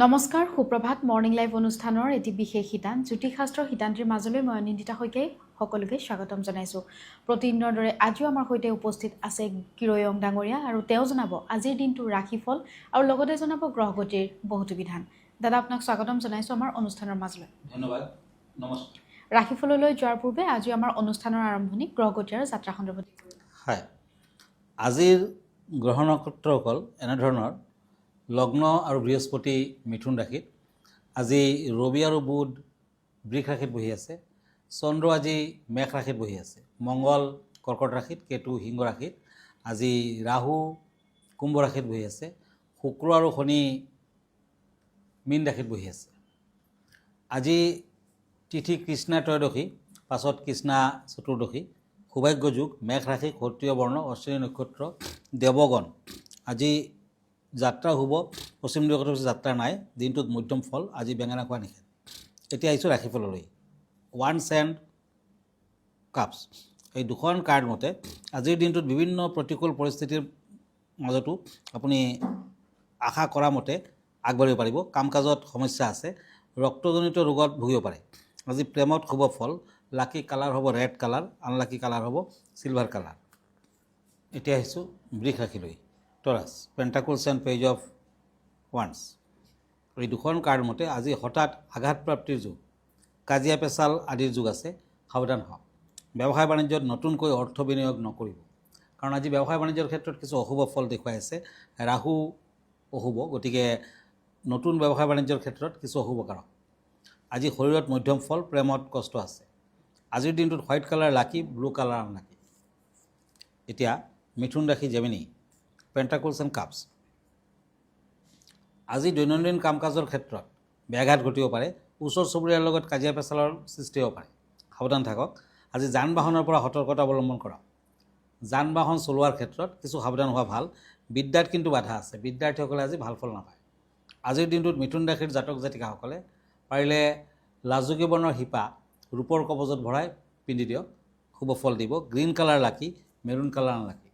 নমস্কাৰ সুপ্ৰভাত morning live অনুষ্ঠানৰ এটি বিশেষ শিতান জ্যোতিষশাস্ত্ৰৰ শিতান্তিৰ মাজলৈ মই অনিন্দিতা শইকীয়াই সকলোকে স্বাগতম জনাইছোঁ। প্ৰতিদিনৰ দৰে আজিও আমাৰ সৈতে উপস্থিত আছে কিৰয়ং ডাঙৰীয়া আৰু তেওঁ জনাব আজিৰ দিনটোৰ ৰাশিফল আৰু লগতে জনাব গ্ৰহগতিৰ বহুতো বিধান। দাদা আপোনাক স্বাগতম জনাইছোঁ আমাৰ অনুষ্ঠানৰ মাজলৈ। ধন্যবাদ। নমস্কাৰ। ৰাশিফললৈ যোৱাৰ পূৰ্বে আজি আমাৰ অনুষ্ঠানৰ আৰম্ভণি গ্ৰহগতি আৰু যাত্ৰা সন্দৰ্ভত। হয়, আজিৰ গ্ৰহ নক্ষত্ৰসকল এনেধৰণৰ লগ্ন আৰু বৃহস্পতি মিথুন ৰাশিত, আজি ৰবি আৰু বুধ বৃষ ৰাশিত বহি আছে, চন্দ্ৰ আজি মেষ ৰাশিত বহি আছে, মংগল কৰ্কট ৰাশিত, কেতু সিংহ ৰাশিত, আজি ৰাহু কুম্ভ ৰাশিত বহি আছে, শুক্ৰ আৰু শনি মীন ৰাশিত বহি আছে। আজি তিথি কৃষ্ণা ত্ৰয়োদশী, পাছত কৃষ্ণা চতুৰ্দশী, সৌভাগ্য যুগ, মেষ ৰাশি, ক্ষত্ৰিয় বৰ্ণ, অশ্বিনী নক্ষত্ৰ, দেৱগণ। আজি যাত্ৰা শুভ, পশ্চিম দিশত যাত্ৰা নাই, দিনটোত মধ্যম ফল, আজি বেঙেনা খোৱা নিষেধ। এতিয়া আহিছোঁ ৰাশিফললৈ। ওৱান্স এণ্ড কাপছ, এই দুখন কাৰ্ড মতে আজিৰ দিনটোত বিভিন্ন প্ৰতিকূল পৰিস্থিতিৰ মাজতো আপুনি আশা কৰা মতে আগবাঢ়িব পাৰিব। কাম কাজত সমস্যা আছে, ৰক্তজনিত ৰোগত ভুগিব পাৰে। আজি প্ৰেমত শুভ ফল, লাকি কালাৰ হ'ব ৰেড কালাৰ, আনলাকি কালাৰ হ'ব চিলভাৰ কালাৰ। এতিয়া আহিছোঁ বৃষ ৰাশিলৈ। টৰাছ, পেণ্টাকলছ এণ্ড পেজ অফ ওৱান্স, এই দুখন কাৰ্ড মতে আজি হঠাৎ আঘাতপ্ৰাপ্তিৰ যুগ, কাজিয়া পেচাল আদিৰ যুগ আছে, সাৱধান হওক। ব্যৱসায় বাণিজ্যত নতুনকৈ অৰ্থ বিনিয়োগ নকৰিব, কাৰণ আজি ব্যৱসায় বাণিজ্যৰ ক্ষেত্ৰত কিছু অশুভ ফল দেখুৱাই আছে। ৰাহু অশুভ, গতিকে নতুন ব্যৱসায় বাণিজ্যৰ ক্ষেত্ৰত কিছু অশুভ কাৰক। আজি শৰীৰত মধ্যম ফল, প্ৰেমত কষ্ট আছে। আজিৰ দিনটোত হোৱাইট কালাৰ লাকি, ব্লু কালাৰ আনলাকি। এতিয়া মিথুন ৰাশি জেমিনি, পেণ্টাকলছ এণ্ড কাপছ, আজি দৈনন্দিন কাম কাজৰ ক্ষেত্ৰত ব্যাঘাত ঘটিব পাৰে, ওচৰ চুবুৰীয়াৰ লগত কাজিয়া পেচালৰ সৃষ্টি হ'ব পাৰে, সাৱধান থাকক। আজি যান বাহনৰ পৰা সতৰ্কতা অৱলম্বন কৰক। যান বাহন চলোৱাৰ ক্ষেত্ৰত কিছু সাৱধান হোৱা ভাল। বিদ্যাত কিন্তু বাধা আছে, বিদ্যাৰ্থীসকলে আজি ভাল ফল নাপায়। আজিৰ দিনটোত মিথুন ৰাশিৰ জাতক জাতিকাসকলে পাৰিলে লাজুকী বৰ্ণৰ শিপা ৰূপৰ কবজত ভৰাই পিন্ধি দিয়ক, শুভ ফল দিব। গ্ৰীণ কালাৰ লাকি, মেৰুণ কালাৰ আনলাকি।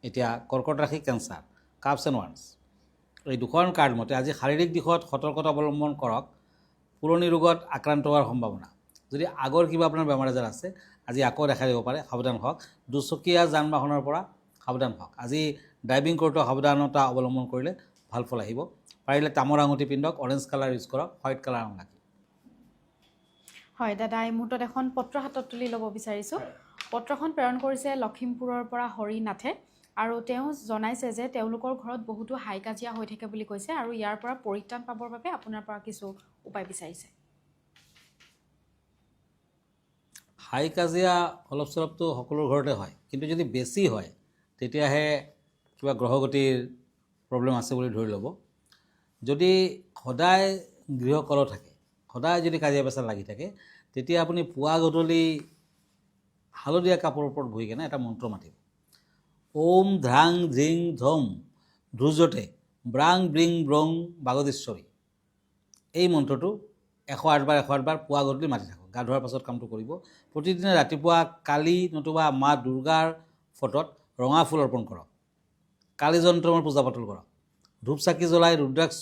এতিয়া কৰ্কট ৰাশি কেঞ্চাৰ, কাপছ এণ্ড ওৱান্স, এই দুখন কাৰ্ড মতে আজি শাৰীৰিক দিশত সতৰ্কতা অৱলম্বন কৰক। পুৰণি ৰোগত আক্ৰান্ত হোৱাৰ সম্ভাৱনা, যদি আগৰ কিবা আপোনাৰ বেমাৰ আজাৰ আছে আজি আকৌ দেখা দিব পাৰে, সাৱধান হওক। দুচকীয়া যান বাহনৰ পৰা সাৱধান হওক। আজি ড্ৰাইভিং কৰোঁতে সাৱধানতা অৱলম্বন কৰিলে ভাল ফল আহিব। পাৰিলে তামৰ আঙুঠি পিন্ধক, অৰেঞ্জ কালাৰ ইউজ কৰক, হোৱাইট কালাৰ আনলাকি। হয় দাদা, এই মুহূৰ্তত এখন পত্ৰ হাতত তুলি ল'ব বিচাৰিছোঁ। পত্ৰখন প্ৰেৰণ কৰিছে লখিমপুৰৰ পৰা হৰিনাথে, আৰু তেওঁ জনাইছে যে তেওঁলোকৰ ঘৰত বহুতো হাই কাজিয়া হৈ থাকে বুলি কৈছে, আৰু ইয়াৰ পৰা পৰিত্ৰাণ পাবৰ বাবে আপোনাৰ পৰা কিছু উপায় বিচাৰিছে। হাই কাজিয়া অলপ চলপটো সকলো ঘৰতে হয়, কিন্তু যদি বেছি হয় তেতিয়াহে কিবা গ্ৰহগতিৰ প্ৰব্লেম আছে বুলি ধৰি ল'ব। যদি সদায় গৃহকলহ থাকে, সদায় যদি কাজিয়া পেচাল লাগি থাকে, তেতিয়া আপুনি পুৱা গধূলি হালধীয়া কাপোৰৰ ওপৰত বহি কেনে এটা মন্ত্ৰ মাতিব। ওম ধ্ৰাং ধিং ধম ধ্ৰুজতে ব্ৰাং ব্ৰিং ব্ৰং বাগদীশ্বৰী। এই মন্ত্ৰটো 108 বাৰ 108 বাৰ পুৱা গধূলি মাতি থাকক। গা ধোৱাৰ পাছত কামটো কৰিব। প্ৰতিদিনে ৰাতিপুৱা কালী নতুবা মা দুৰ্গাৰ ফটোত ৰঙা ফুল অৰ্পণ কৰক। কালী যন্ত্ৰৰ পূজা পাতল কৰক। ধূপ চাকি জ্বলাই ৰুদ্ৰাক্ষ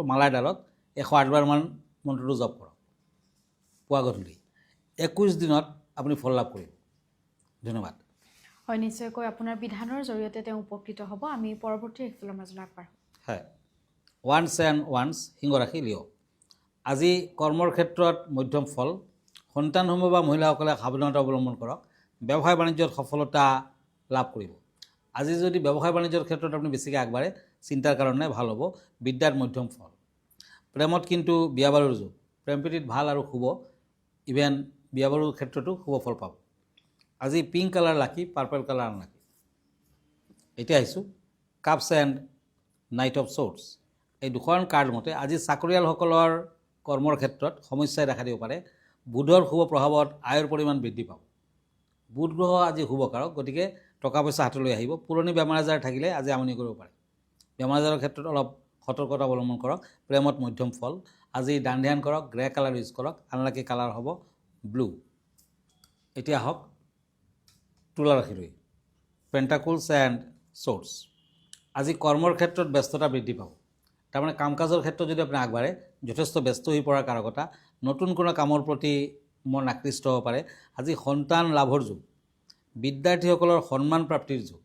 মালাৰ ডালত 108 বাৰমান মন্ত্ৰটো জপ কৰক পুৱা গধূলি। 21 দিনত আপুনি ফল লাভ কৰিব। ধন্যবাদ। হয়, নিশ্চয়কৈ আপোনাৰ বিধানৰ জৰিয়তে তেওঁ উপকৃত হ'ব। আমি পৰৱৰ্তী ৰাশিফলৰ মাজলৈ আগবাঢ়োঁ। হয়, ওৱান্স এণ্ড ওৱান্স, সিংহ ৰাশি লিঅ', আজি কৰ্মৰ ক্ষেত্ৰত মধ্যম ফল। সন্তানসমূহ বা মহিলাসকলে সাৱধানতা অৱলম্বন কৰক। ব্যৱসায় বাণিজ্যত সফলতা লাভ কৰিব। আজি যদি ব্যৱসায় বাণিজ্যৰ ক্ষেত্ৰত আপুনি বেছিকৈ আগবাঢ়ে, চিন্তাৰ কাৰণে ভাল হ'ব। বিদ্যাত মধ্যম ফল। প্ৰেমত কিন্তু বিয়া বাৰুৰ যুগ, প্ৰেম প্ৰীতিত ভাল আৰু শুভ, ইভেন বিয়া বাৰুৰ ক্ষেত্ৰতো শুভ ফল পাব। আজি পিংক কালাৰ লাকি, পাৰ্পল কালাৰ আনলাকি। এতিয়া আহিছোঁ cups and night of shorts, এই দুখন কাৰ্ড মতে আজি চাকৰিয়ালসকলৰ কৰ্মৰ ক্ষেত্ৰত সমস্যাই দেখা দিব পাৰে। বুধৰ শুভ প্ৰভাৱত আয়ৰ পৰিমাণ বৃদ্ধি পাব। বুধ গ্ৰহ আজি শুভ কাৰক, গতিকে টকা পইচা হাতলৈ আহিব। পুৰণি বেমাৰ আজাৰ থাকিলে আজি আমনি কৰিব পাৰে। বেমাৰ আজাৰৰ ক্ষেত্ৰত অলপ সতৰ্কতা অৱলম্বন কৰক। প্ৰেমত মধ্যম ফল। আজি দান ধ্যান কৰক, গ্ৰে কালাৰ ইউজ কৰক, আনলাকি কালাৰ হ'ব ব্লু। এতিয়া আহক তুলা ৰাশিলৈ, পেণ্টাকলছ এণ্ড শ্বৰ্টছ, আজি কৰ্মৰ ক্ষেত্ৰত ব্যস্ততা বৃদ্ধি পাব। তাৰমানে কাম কাজৰ ক্ষেত্ৰত যদি আপুনি আগবাঢ়ে যথেষ্ট ব্যস্ত হৈ পৰাৰ কাৰকতা, নতুন কোনো কামৰ প্ৰতি মন আকৃষ্ট হ'ব পাৰে। আজি সন্তান লাভৰ যুগ, বিদ্যাৰ্থীসকলৰ সন্মান প্ৰাপ্তিৰ যুগ,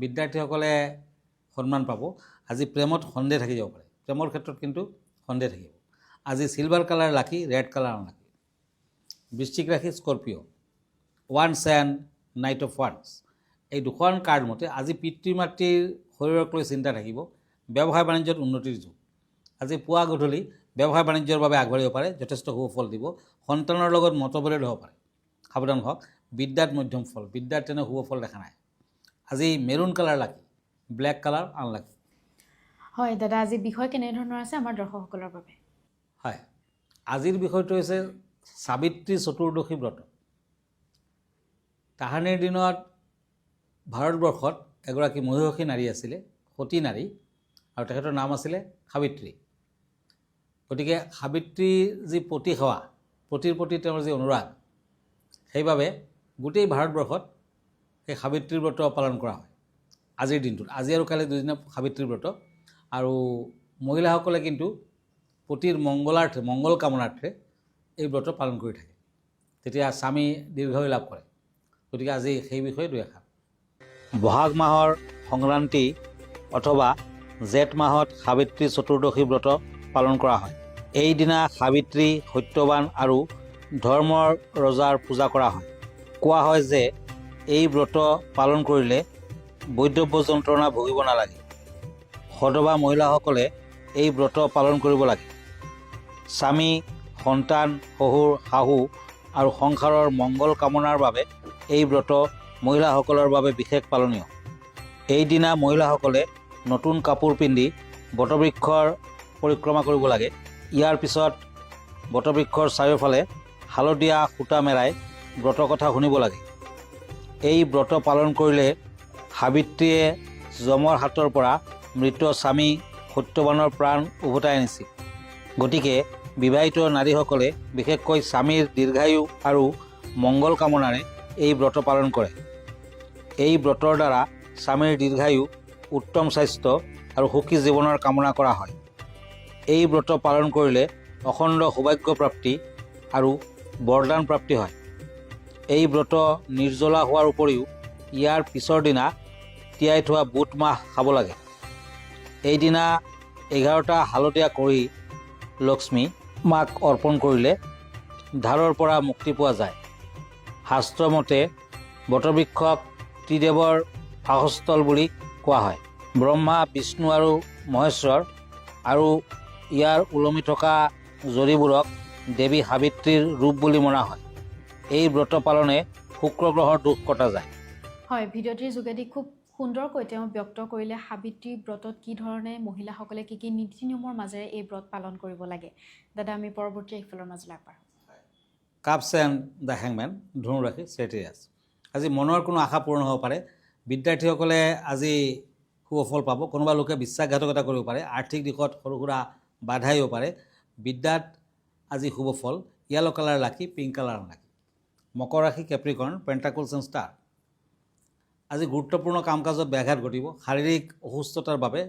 বিদ্যাৰ্থীসকলে সন্মান পাব। আজি প্ৰেমত সন্দেহ থাকি যাব পাৰে, প্ৰেমৰ ক্ষেত্ৰত কিন্তু সন্দেহ থাকিব। আজি চিলভাৰ কালাৰ লাকি, ৰেড কালাৰ আনলাকি। বৃশ্চিক ৰাশি Scorpio', once and night of once, এই দুখন কাৰ্ড মতে আজি পিতৃ মাতৃৰ শৰীৰক লৈ চিন্তা থাকিব। ব্যৱসায় বাণিজ্যত উন্নতিৰ যুগ। আজি পুৱা গধূলি ব্যৱসায় বাণিজ্যৰ বাবে আগবাঢ়িব পাৰে, যথেষ্ট সুফল দিব। সন্তানৰ লগত মতবিৰোধ হ'ব পাৰে, সাৱধান হওক। বিদ্যাত মধ্যম ফল, বিদ্যাত তেনে শুভ ফল দেখা নাই। আজি মেৰুণ কালাৰ লাকি, ব্লেক কালাৰ আনলাকি। হয় দাদা, আজি বিষয় কেনেধৰণৰ আছে আমাৰ দৰ্শকসকলৰ বাবে? হয়, আজিৰ বিষয়টো হৈছে সাবিত্ৰী চতুৰ্দশী ব্ৰত। তাহানিৰ দিনত ভাৰতবৰ্ষত এগৰাকী মহিষী নাৰী আছিলে, সতী নাৰী, আৰু তেখেতৰ নাম আছিলে সাবিত্ৰী। গতিকে সাবিত্ৰীৰ যি পতি সেৱা, পতিৰ প্ৰতি তেওঁৰ যি অনুৰাগ, সেইবাবে গোটেই ভাৰতবৰ্ষত সেই সাবিত্ৰীৰ ব্ৰত পালন কৰা হয় আজিৰ দিনটোত। আজি আৰু কাইলৈ দুদিনীয়া সাবিত্ৰীৰ ব্ৰত। আৰু মহিলাসকলে কিন্তু পতিৰ মংগলাৰ্থে, মংগল কামনাৰ্থে এই ব্ৰত পালন কৰি থাকে, তেতিয়া স্বামী দীৰ্ঘায়ু লাভ কৰে। গতিকে আজি সেই বিষয়ে দুই এষাৰ। বহাগ মাহৰ সংক্ৰান্তি অথবা জেঠ মাহত সাবিত্ৰী চতুৰ্দশী ব্ৰত পালন কৰা হয়। এইদিনা সাবিত্ৰী, সত্যবান আৰু ধৰ্মৰ ৰজাৰ পূজা কৰা হয়। কোৱা হয় যে এই ব্ৰত পালন কৰিলে বৈধব্য যন্ত্ৰণা ভুগিব নালাগে। সধবা মহিলাসকলে এই ব্ৰত পালন কৰিব লাগে। স্বামী, সন্তান, শহুৰ, শাহু আৰু সংসাৰৰ মংগল কামনাৰ বাবে এই ব্ৰত মহিলাসকলৰ বাবে বিশেষ পালনীয়। এইদিনা মহিলাসকলে নতুন কাপোৰ পিন্ধি বটবৃক্ষৰ পৰিক্ৰমা কৰিব লাগে। ইয়াৰ পিছত বটবৃক্ষৰ চাৰিওফালে হালধীয়া সূতা মেৰাই ব্ৰতৰ কথা শুনিব লাগে। এই ব্ৰত পালন কৰিলে সাবিত্ৰীয়ে যমৰ হাতৰ পৰা মৃত স্বামী সত্যবানৰ প্ৰাণ উভতাই আনিছিল। গতিকে বিবাহিত নাৰীসকলে বিশেষকৈ স্বামীৰ দীৰ্ঘায়ু আৰু মংগল কামনাৰে এই ব্ৰত পালন কৰে। এই ব্ৰতৰ দ্বাৰা স্বামীৰ দীৰ্ঘায়ু, উত্তম স্বাস্থ্য আৰু সুখী জীৱনৰ কামনা কৰা হয়। এই ব্ৰত পালন কৰিলে অখণ্ড সৌভাগ্য প্ৰাপ্তি আৰু বৰদান প্ৰাপ্তি হয়। এই ব্ৰত নিৰ্জলা হোৱাৰ উপৰিও ইয়াৰ পিছৰ দিনা তিয়াই থোৱা বুট মাহ খাব লাগে। এইদিনা 11টা হালধীয়া কৰি লক্ষ্মী মাক অৰ্পণ কৰিলে ধাৰৰ পৰা মুক্তি পোৱা যায়। শাস্ত্ৰমতে বটবৃক্ষক ত্ৰিদেৱৰ বাসস্থল বুলি কোৱা হয়। ব্ৰহ্মা, বিষ্ণু আৰু মহেশ্বৰ আৰু ইয়াৰ ওলমি থকা জৰীবোৰক দেৱী সাবিত্ৰীৰ ৰূপ বুলি মনা হয়। এই ব্ৰত পালনে শুক্ৰ গ্ৰহৰ দোষ কটা যায়। হয়, ভিডিঅ'টিৰ যোগেদি খুব সুন্দৰকৈ তেওঁ ব্যক্ত কৰিলে সাবিত্ৰী ব্ৰতত কি ধৰণে মহিলাসকলে কি কি নীতি নিয়মৰ মাজেৰে এই ব্ৰত পালন কৰিব লাগে। দাদা, আমি পৰৱৰ্তী ইফালৰ মাজলৈ আগবাঢ়ো। কাপছ এণ্ড দ্য হেংমেন, ধনু ৰাশি চেৰিয়াছ। আজি মনৰ কোনো আশা পূৰণ হ'ব পাৰে। বিদ্যাৰ্থীসকলে আজি সুফল পাব। কোনোবা লোকে বিশ্বাসঘাতকতা কৰিব পাৰে, আৰ্থিক দিশত সৰু সুৰা বাধা আহিব পাৰে। বিদ্যাত আজি শুভ ফল। য়েলো কালাৰ লাকি, পিংক কালাৰ আনলাকি। মকৰ ৰাশি কেপ্ৰিকৰ্ণ, পেণ্টাকলছ এণ্ড ষ্টাৰ। আজি গুৰুত্বপূৰ্ণ কাম কাজত ব্যাঘাত ঘটিব। শাৰীৰিক অসুস্থতাৰ বাবে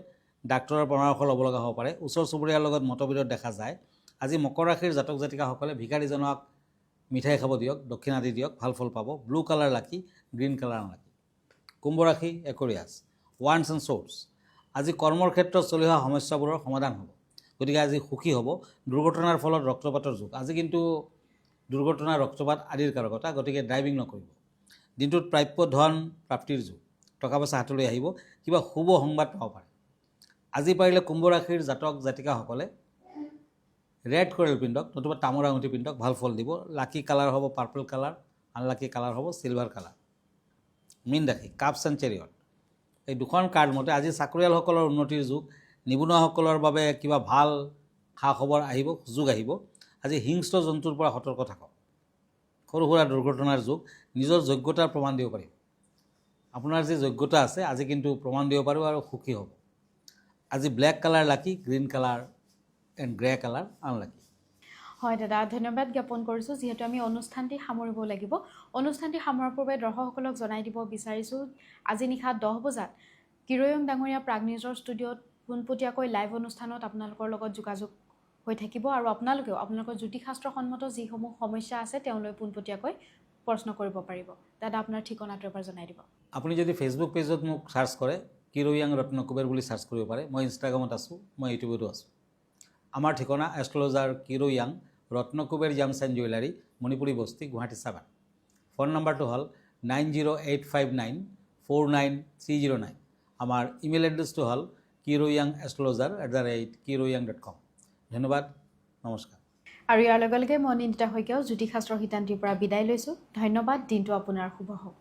ডাক্তৰৰ পৰামৰ্শ ল'ব লগা হ'ব পাৰে। ওচৰ চুবুৰীয়াৰ লগত মতবিৰোধ দেখা যায়। আজি মকৰ ৰাশিৰ জাতক জাতিকাসকলে ভিকাৰীজনক মিঠাই খাব দিয়ক, দক্ষিণা দি দিয়ক, ভাল ফল পাব। ব্লু কালাৰ লাকি, গ্ৰীণ কালাৰ আনলাকি। কুম্ভ ৰাশি একুৰিয়াছ, ওৱান্স এণ্ড শ্বৰ্টছ। আজি কৰ্মৰ ক্ষেত্ৰত চলি অহা সমস্যাবোৰৰ সমাধান হ'ব। গতিকে আজি সুখী হ'ব। দুৰ্ঘটনাৰ ফলত ৰক্তপাতৰ যুগ। আজি কিন্তু দুৰ্ঘটনা, ৰক্তপাত আদিৰ কাৰকতা, গতিকে ড্ৰাইভিং নকৰিব। দিনটোত প্ৰাপ্য ধন প্ৰাপ্তিৰ যুগ, টকা পইচা হাতলৈ আহিব, কিবা শুভ সংবাদ পাব পাৰে। আজি পাৰিলে কুম্ভ ৰাশিৰ জাতক জাতিকাসকলে ৰেড কৰেল পিন্ধক, নতুবা তামৰ আঙুঠি পিন্ধক, ভাল ফল দিব। লাকি কালাৰ হ'ব পাৰ্পল কালাৰ, আনলাকি কালাৰ হ'ব চিলভাৰ কালাৰ। মীন ৰাশি কাপছ এণ্ড চেৰিয়ট। এই দুখন কাৰ্ড মতে আজি চাকৰিয়ালসকলৰ উন্নতিৰ যুগ, নিবনুৱাসকলৰ বাবে কিবা ভাল খা খবৰ আহিব, সুযোগ আহিব। আজি হিংস্ৰ জন্তুৰ পৰা সতৰ্ক থাকক। সৰু সুৰা দুৰ্ঘটনাৰ যুগ, নিজৰ যোগ্যতাৰ প্ৰমাণ দিব পাৰিব। আপোনাৰ যি যোগ্যতা আছে আজি কিন্তু প্ৰমাণ দিব পাৰিব আৰু সুখী হ'ব। আজি black colour lucky, green colour and grey colour unlucky. হয় দাদা, ধন্যবাদ জ্ঞাপন কৰিছোঁ। যিহেতু আমি অনুষ্ঠানটি সামৰিব লাগিব, অনুষ্ঠানটি সামৰাৰ পূৰ্বে দৰ্শকসকলক জনাই দিব বিচাৰিছোঁ আজি নিশা 10 বজাত কিৰয়ং ডাঙৰীয়া প্ৰাগনিউজৰ ষ্টুডিঅ'ত পোনপটীয়াকৈ লাইভ অনুষ্ঠানত আপোনালোকৰ লগত যোগাযোগ হৈ থাকিব আৰু আপোনালোকেও আপোনালোকৰ জ্যোতিষশাস্ত্ৰসন্মত যিসমূহ সমস্যা আছে তেওঁলৈ পোনপটীয়াকৈ প্ৰশ্ন কৰিব পাৰিব। দাদা আপোনাৰ ঠিকনাটো এবাৰ জনাই দিব। আপুনি যদি ফেচবুক পেজত মোক চাৰ্চ কৰে কিৰোয়াং ৰত্নকুবেৰ বুলি চাৰ্চ কৰিব পাৰে। মই ইনষ্টাগ্ৰামত আছোঁ, মই ইউটিউবতো আছোঁ। আমাৰ ঠিকনা এষ্ট্ৰলজাৰ কিৰোয়াং ৰত্নকুবেৰ জামছ এণ্ড জুৱেলাৰী, মণিপুৰী বস্তি, গুৱাহাটী 7। ফোন নম্বৰটো হ'ল 9085949309। আমাৰ ইমেইল এড্ৰেছটো হ'ল kiroyangastrologer@kiroyang.com। ধন্যবাদ, নমস্কাৰ। আৰু ইয়াৰ লগে লগে মই নিন্দিতা শইকীয়াও জ্যোতিষশাস্ত্ৰ সিদ্ধান্তিৰ পৰা বিদায় লৈছোঁ। ধন্যবাদ, দিনটো আপোনাৰ শুভ হওক।